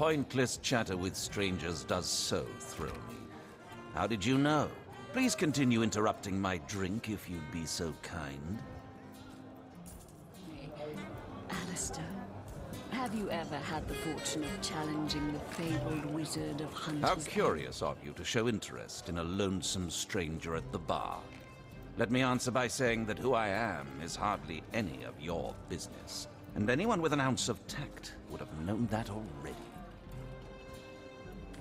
Pointless chatter with strangers does so thrill me. How did you know? Please continue interrupting my drink if you'd be so kind. Alistair, have you ever had the fortune of challenging the fabled wizard of Hunter's How curious of you to show interest in a lonesome stranger at the bar. Let me answer by saying that who I am is hardly any of your business, and anyone with an ounce of tact would have known that already.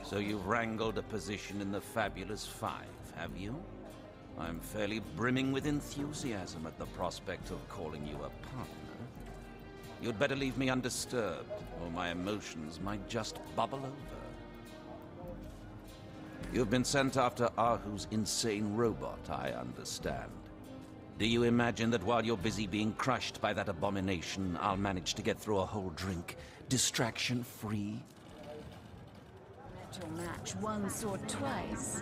So you've wrangled a position in the Fabulous Five, have you? I'm fairly brimming with enthusiasm at the prospect of calling you a partner. You'd better leave me undisturbed, or my emotions might just bubble over. You've been sent after Ahu's insane robot, I understand. Do you imagine that while you're busy being crushed by that abomination, I'll manage to get through a whole drink, distraction-free? Let your match once or twice.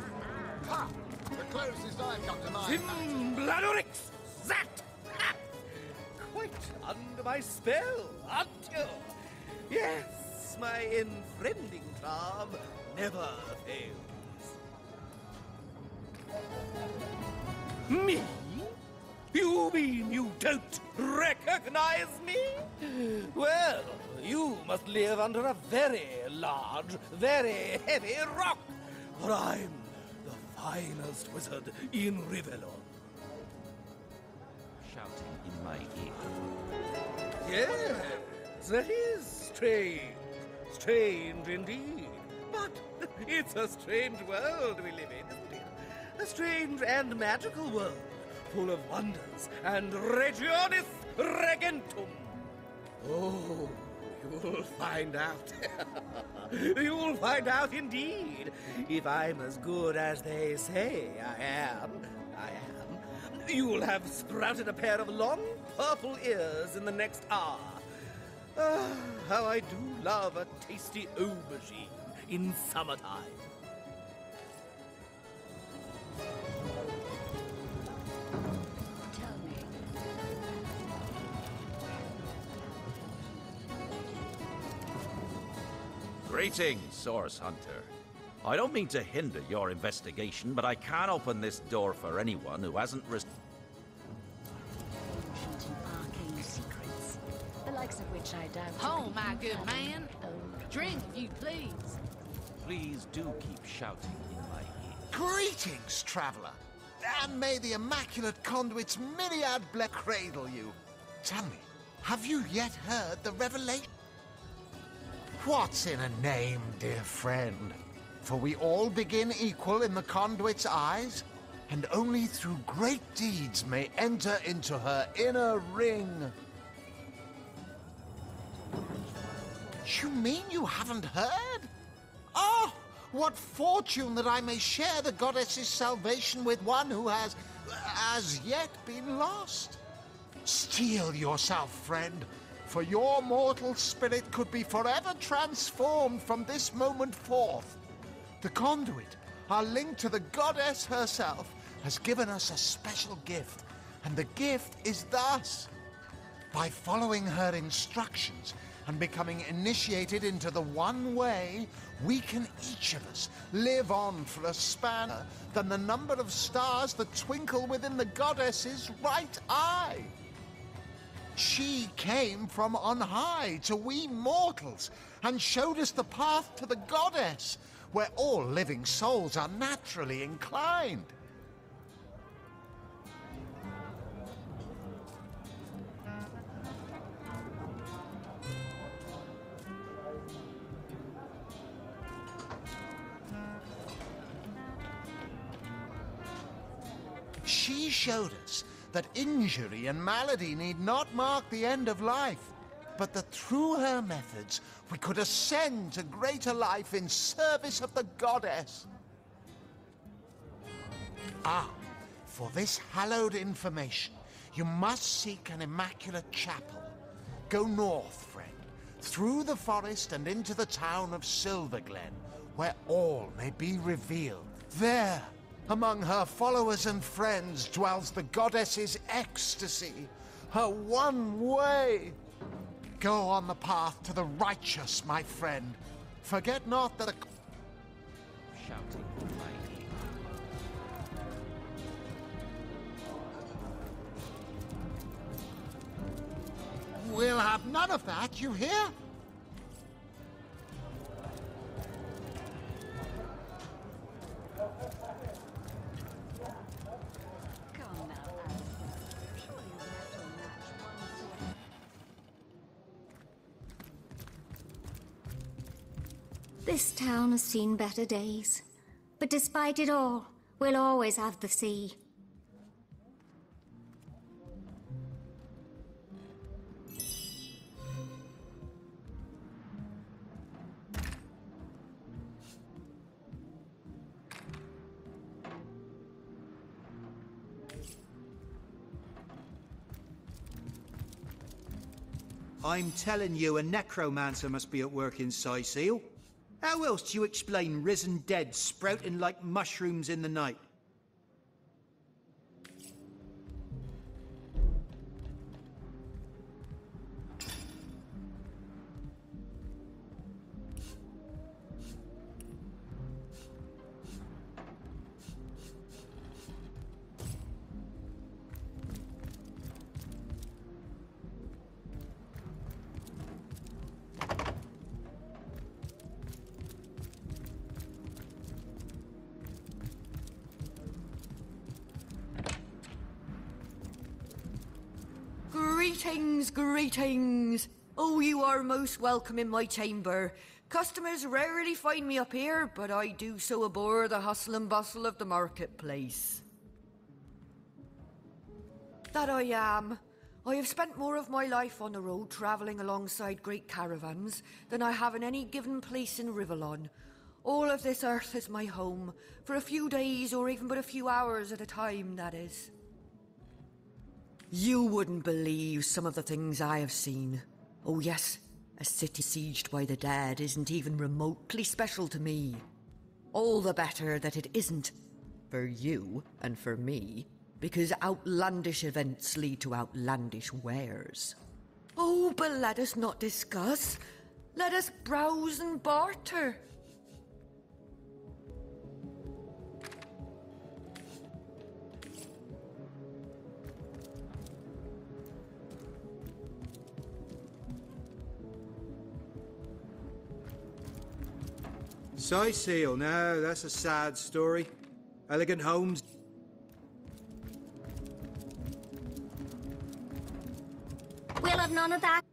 Ha! The closest I've got to mind. Bladorix! That! Ha! Quite under my spell, aren't you? Yes, my enfriending charm never fails. Me? You mean you don't recognize me? Well, you must live under a very large, very heavy rock, for I'm the finest wizard in Rivellon. Shouting in my ear. Yes, that is strange. Strange indeed. But it's a strange world we live in, isn't it? A strange and magical world, full of wonders and regionis regentum. Oh, you'll find out. You'll find out indeed, if I'm as good as they say I am. You'll have sprouted a pair of long purple ears in the next hour. Ah, how I do love a tasty aubergine in summertime. Tell me. Greetings, Source Hunter. I don't mean to hinder your investigation, but I can't open this door for anyone who hasn't Ancient and arcane secrets, the likes of which I doubt. Oh, my good man. Drink, if you please. Please do keep shouting in my ear. Greetings, traveler. And may the immaculate conduit's myriad cradle you. Tell me, have you yet heard the revelation? What's in a name, dear friend? For we all begin equal in the conduit's eyes, and only through great deeds may enter into her inner ring. You mean you haven't heard? Oh, what fortune that I may share the goddess's salvation with one who has, as yet, been lost. Steel yourself, friend, for your mortal spirit could be forever transformed from this moment forth. The conduit, our link to the goddess herself, has given us a special gift, and the gift is thus. By following her instructions and becoming initiated into the one way, we can each of us live on for a span than the number of stars that twinkle within the goddess's right eye. She came from on high to we mortals and showed us the path to the goddess, where all living souls are naturally inclined. She showed us that injury and malady need not mark the end of life, but that through her methods we could ascend to greater life in service of the goddess. Ah, for this hallowed information, you must seek an immaculate chapel. Go north, friend, through the forest and into the town of Silverglen, where all may be revealed. There, among her followers and friends, dwells the goddess's ecstasy, her one way. Go on the path to the righteous, my friend. Forget not that the... Shouting my name. We'll have none of that, you hear? Come now, Alistair. Surely you've met or matched one sort of... This town has seen better days. But despite it all, we'll always have the sea. I'm telling you, a necromancer must be at work in Seal. How else do you explain risen dead sprouting like mushrooms in the night? Greetings, greetings. Oh, you are most welcome in my chamber. Customers rarely find me up here, but I do so abhor the hustle and bustle of the marketplace. That I am. I have spent more of my life on the road travelling alongside great caravans than I have in any given place in Rivellon. All of this earth is my home, for a few days or even but a few hours at a time, that is. You wouldn't believe some of the things I have seen. Oh yes, a city sieged by the dead isn't even remotely special to me. All the better that it isn't. For you and for me. Because outlandish events lead to outlandish wares. Oh, but let us not discuss. Let us browse and barter. Seal, now that's a sad story. Elegant homes. We'll have none of that.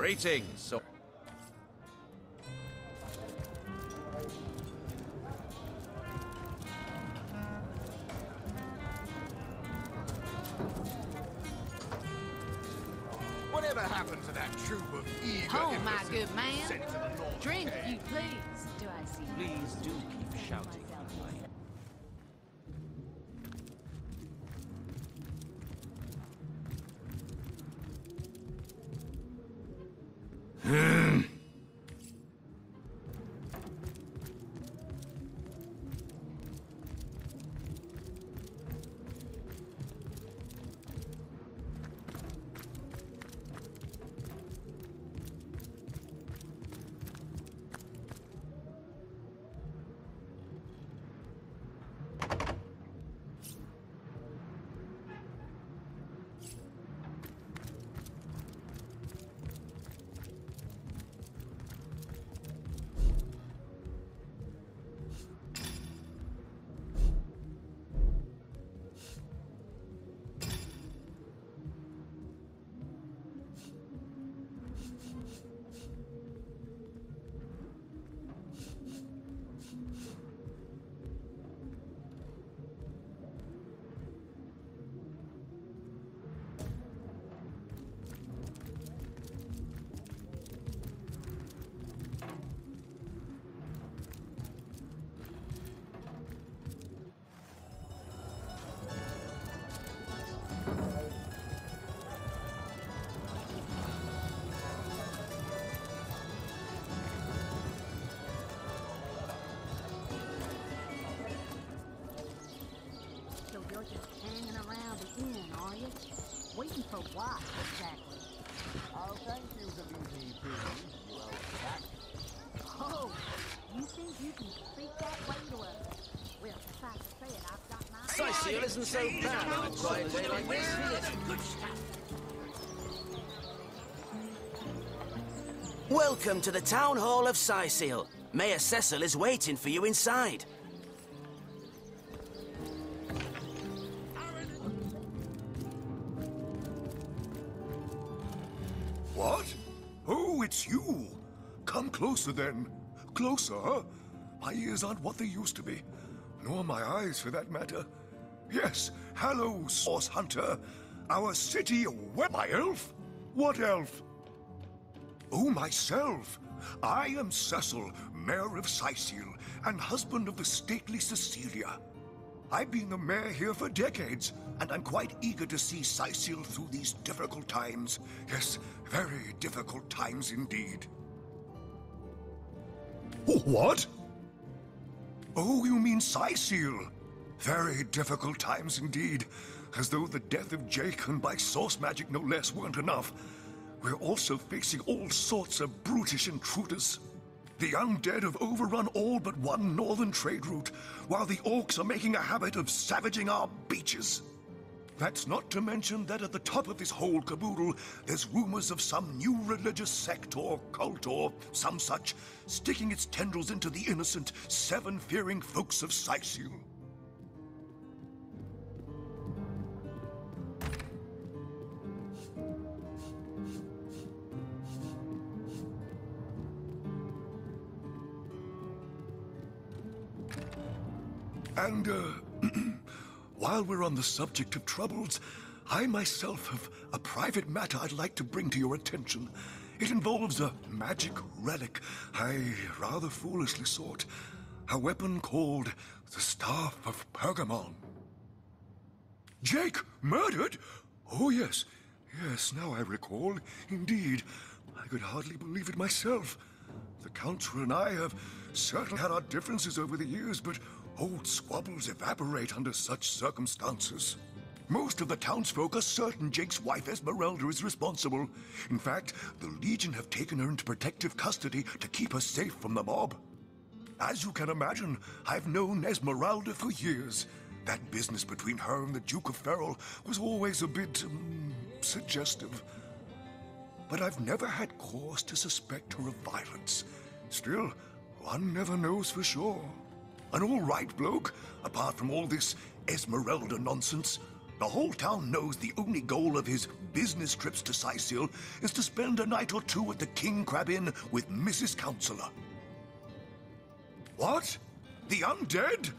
Greetings, so... Whatever happened to that troop of eager Oh, my imbeciles good man. sent to the North Drink, Bay? if you please. Do I see? Please do keep shouting my name. Waiting for what, exactly? Oh, thank you, WVP. You owe that. Oh, you think you can speak that way to us? Well, besides to say it, I've got my... Sightseal isn't so bad on a quiet day like this, is it? Good stuff. Welcome to the Town Hall of Sightseal. Mayor Cecil is waiting for you inside. What? Oh, it's you. Come closer, then. Closer? My ears aren't what they used to be. Nor my eyes, for that matter. Yes, hello, Source Hunter. Our city... My elf? What elf? Oh, myself. I am Cecil, Mayor of Sightseal, and husband of the stately Cecilia. I've been the mayor here for decades, and I'm quite eager to see Sightseal through these difficult times. Yes, very difficult times indeed. What? Oh, you mean Sightseal? Very difficult times indeed. As though the death of Jake, and by source magic no less, weren't enough. We're also facing all sorts of brutish intruders. The undead have overrun all but one northern trade route, while the orcs are making a habit of savaging our beaches. That's not to mention that at the top of this whole caboodle, there's rumors of some new religious sect or cult or some such sticking its tendrils into the innocent, seven-fearing folks of Sightseal. And, while we're on the subject of troubles, I myself have a private matter I'd like to bring to your attention. It involves a magic relic I rather foolishly sought. A weapon called the Staff of Pergamon. Jake, murdered? Oh, yes. Yes, now I recall. Indeed. I could hardly believe it myself. The Council and I have certainly had our differences over the years, but old squabbles evaporate under such circumstances. Most of the townsfolk are certain Jake's wife Esmeralda is responsible. In fact, the Legion have taken her into protective custody to keep her safe from the mob. As you can imagine, I've known Esmeralda for years. That business between her and the Duke of Ferrol was always a bit, suggestive. But I've never had cause to suspect her of violence. Still, one never knows for sure. An all-right bloke, apart from all this Esmeralda nonsense. The whole town knows the only goal of his business trips to Sightseal is to spend a night or two at the King Crab Inn with Mrs. Counselor. What? The undead?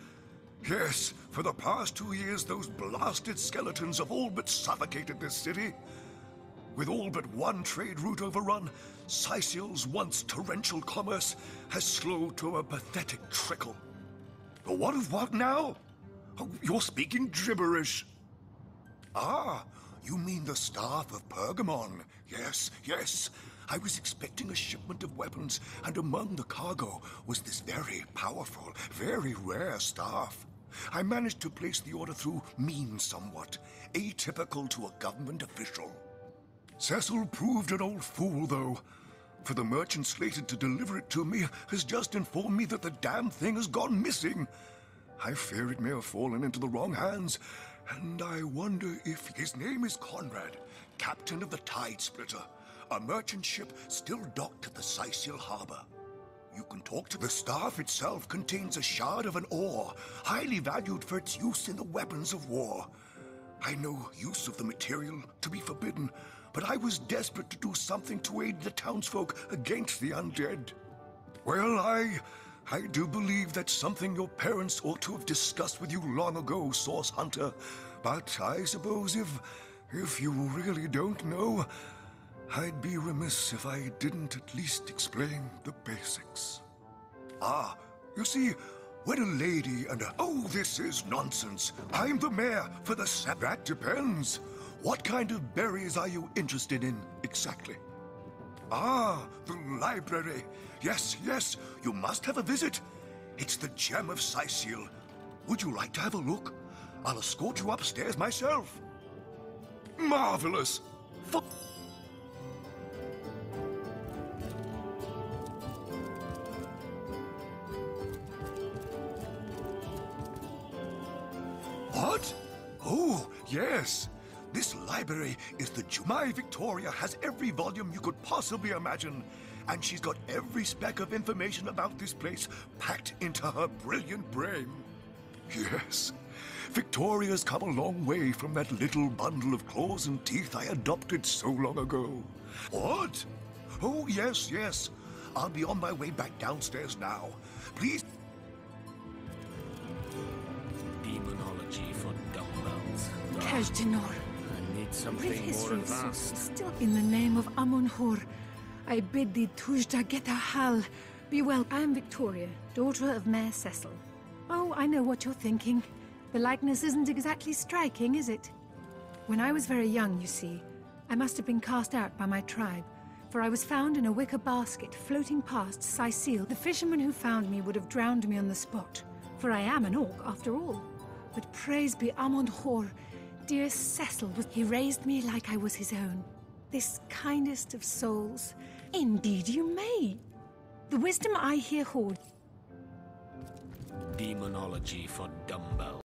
Yes, for the past 2 years those blasted skeletons have all but suffocated this city. With all but one trade route overrun, Sightseal's once torrential commerce has slowed to a pathetic trickle. What of what now? Oh, you're speaking gibberish. Ah, you mean the Staff of Pergamon. Yes, yes. I was expecting a shipment of weapons, and among the cargo was this very powerful, very rare staff. I managed to place the order through means somewhat, atypical to a government official. Cecil proved an old fool, though. For the merchant slated to deliver it to me has just informed me that the damn thing has gone missing. I fear it may have fallen into the wrong hands, and I wonder if his name is Conrad, captain of the Tide Splitter, a merchant ship still docked at the Sightseal harbor. You can talk to the staff itself contains a shard of an ore, highly valued for its use in the weapons of war. I know use of the material to be forbidden, but I was desperate to do something to aid the townsfolk against the undead. Well, I do believe that's something your parents ought to have discussed with you long ago, Source Hunter. But I suppose if you really don't know, I'd be remiss if I didn't at least explain the basics. Ah, you see, when a lady and Oh, this is nonsense. I'm the mayor for the That depends. What kind of berries are you interested in, exactly? Ah, the library. Yes, yes, you must have a visit. It's the gem of Sightseal. Would you like to have a look? I'll escort you upstairs myself. Marvelous! What? Oh, yes. This library is the My Victoria has every volume you could possibly imagine. And she's got every speck of information about this place packed into her brilliant brain. Yes. Victoria's come a long way from that little bundle of claws and teeth I adopted so long ago. What? Oh, yes, yes. I'll be on my way back downstairs now. Please. Demonology for dumbbells. Kajtinor. I need Brief something more history of advanced. still in the name of Amun-Hor. I bid thee Tujda Geta Hal. Be well. I am Victoria, daughter of Mayor Cecil. Oh, I know what you're thinking. The likeness isn't exactly striking, is it? When I was very young, you see, I must have been cast out by my tribe, for I was found in a wicker basket floating past Sicil. The fisherman who found me would have drowned me on the spot, for I am an orc after all. But praise be Amun-Hor, dear Cecil, he raised me like I was his own. This kindest of souls. Indeed you may. The wisdom I here hoard. Demonology for dumbbells.